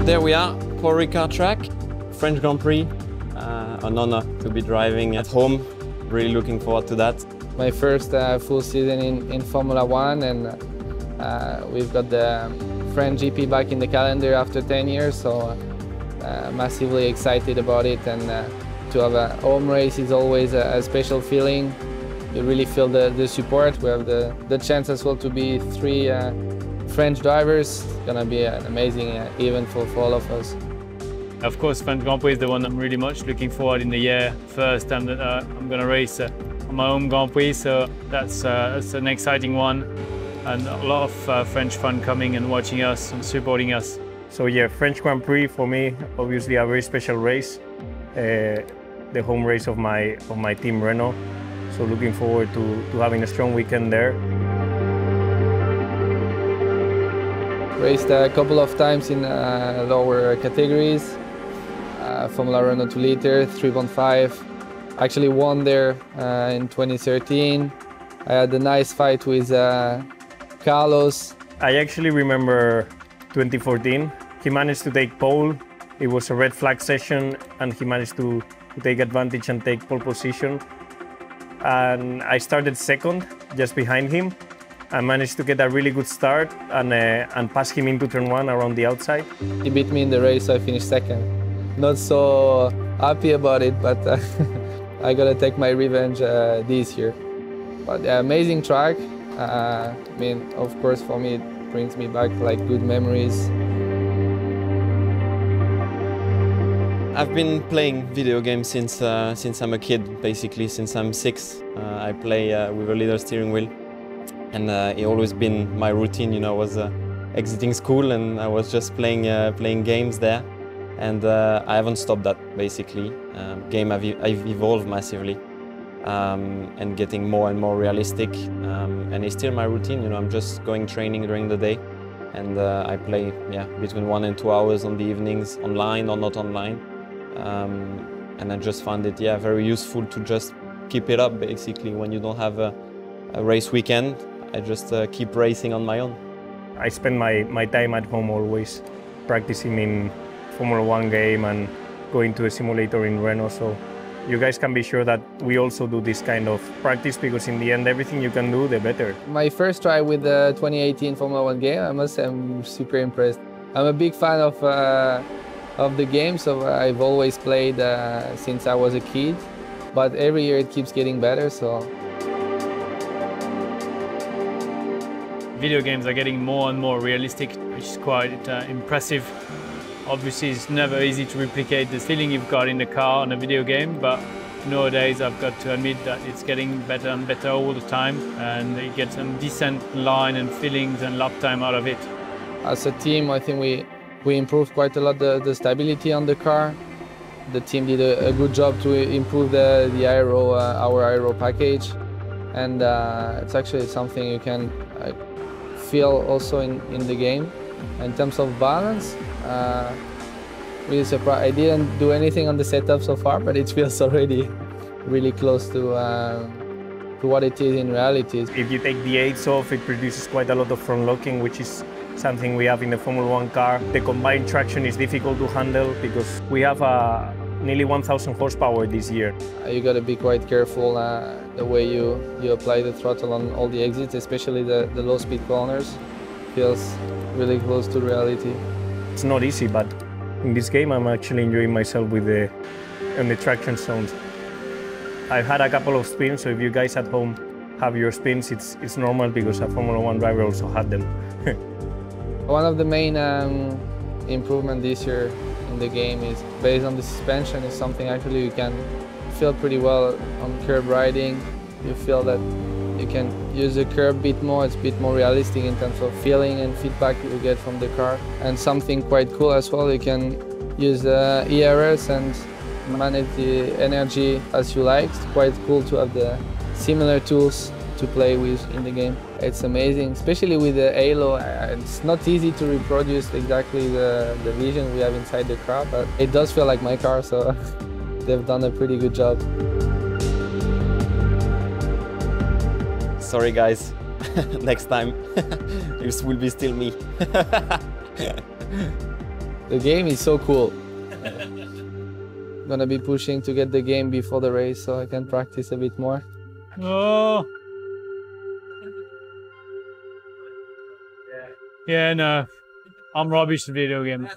There we are, for Ricard track, French Grand Prix. An honor to be driving at home. Really looking forward to that. My first full season in Formula One, and we've got the French GP back in the calendar after 10 years, so massively excited about it. And to have a home race is always a special feeling. You really feel the support. We have the chance as well to be 3 French drivers. It's gonna be an amazing event for all of us. Of course, French Grand Prix is the one I'm really much looking forward in the year. First time that I'm going to race on my own Grand Prix, so that's an exciting one, and a lot of French fun coming and watching us and supporting us. So yeah, French Grand Prix for me, obviously a very special race, the home race of my team Renault. So looking forward to having a strong weekend there. Raced a couple of times in lower categories. Formula Renault 2 liter, 3.5. Actually won there in 2013. I had a nice fight with Carlos. I actually remember 2014. He managed to take pole. It was a red flag session, and he managed to take advantage and take pole position. And I started second, just behind him. I managed to get a really good start and pass him into turn 1 around the outside. He beat me in the race, so I finished second. Not so happy about it, but I gotta take my revenge this year. But yeah, amazing track. I mean, of course, for me, it brings me back like good memories. I've been playing video games since I'm a kid, basically since I'm 6. I play with a little steering wheel, and it's always been my routine. You know, I was exiting school and I was just playing games there. And I haven't stopped that, basically. I've evolved massively and getting more and more realistic. And it's still my routine, you know, I'm just going training during the day. And I play between 1 and 2 hours on the evenings, online or not online. And I just found it very useful to just keep it up, basically. When you don't have a race weekend, I just keep racing on my own. I spend my time at home always, practicing in Formula One game and going to a simulator in Renault, so you guys can be sure that we also do this kind of practice, because in the end, everything you can do, the better. My first try with the 2018 Formula One game, I must say I'm super impressed. I'm a big fan of the game, so I've always played since I was a kid, but every year it keeps getting better, so. Video games are getting more and more realistic, which is quite impressive. Obviously, it's never easy to replicate the feeling you've got in the car on a video game, but nowadays I've got to admit that it's getting better and better all the time, and you get some decent line and feelings and lap time out of it. As a team, I think we improved quite a lot the stability on the car. The team did a good job to improve the aero, our aero package, and it's actually something you can feel also in the game. In terms of balance, really surprised. I didn't do anything on the setup so far, but it feels already really close to what it is in reality. If you take the aids off, it produces quite a lot of front locking, which is something we have in the Formula One car. The combined traction is difficult to handle because we have nearly 1,000 horsepower this year. You got to be quite careful the way you apply the throttle on all the exits, especially the low-speed corners. Feels really close to reality. It's not easy, but in this game I'm actually enjoying myself with the traction zones. I've had a couple of spins, so if you guys at home have your spins, it's normal because a Formula One driver also had them. One of the main improvements this year in the game is based on the suspension. Is something actually you can feel pretty well on curb riding. You feel that you can use the curb a bit more. It's a bit more realistic in terms of feeling and feedback you get from the car. And something quite cool as well, you can use ERS and manage the energy as you like. It's quite cool to have the similar tools to play with in the game. It's amazing, especially with the halo. It's not easy to reproduce exactly the vision we have inside the car, but it does feel like my car, so they've done a pretty good job. Sorry guys, next time this will be still me. The game is so cool. Gonna be pushing to get the game before the race so I can practice a bit more. Oh. Yeah, no. I'm rubbish at video games.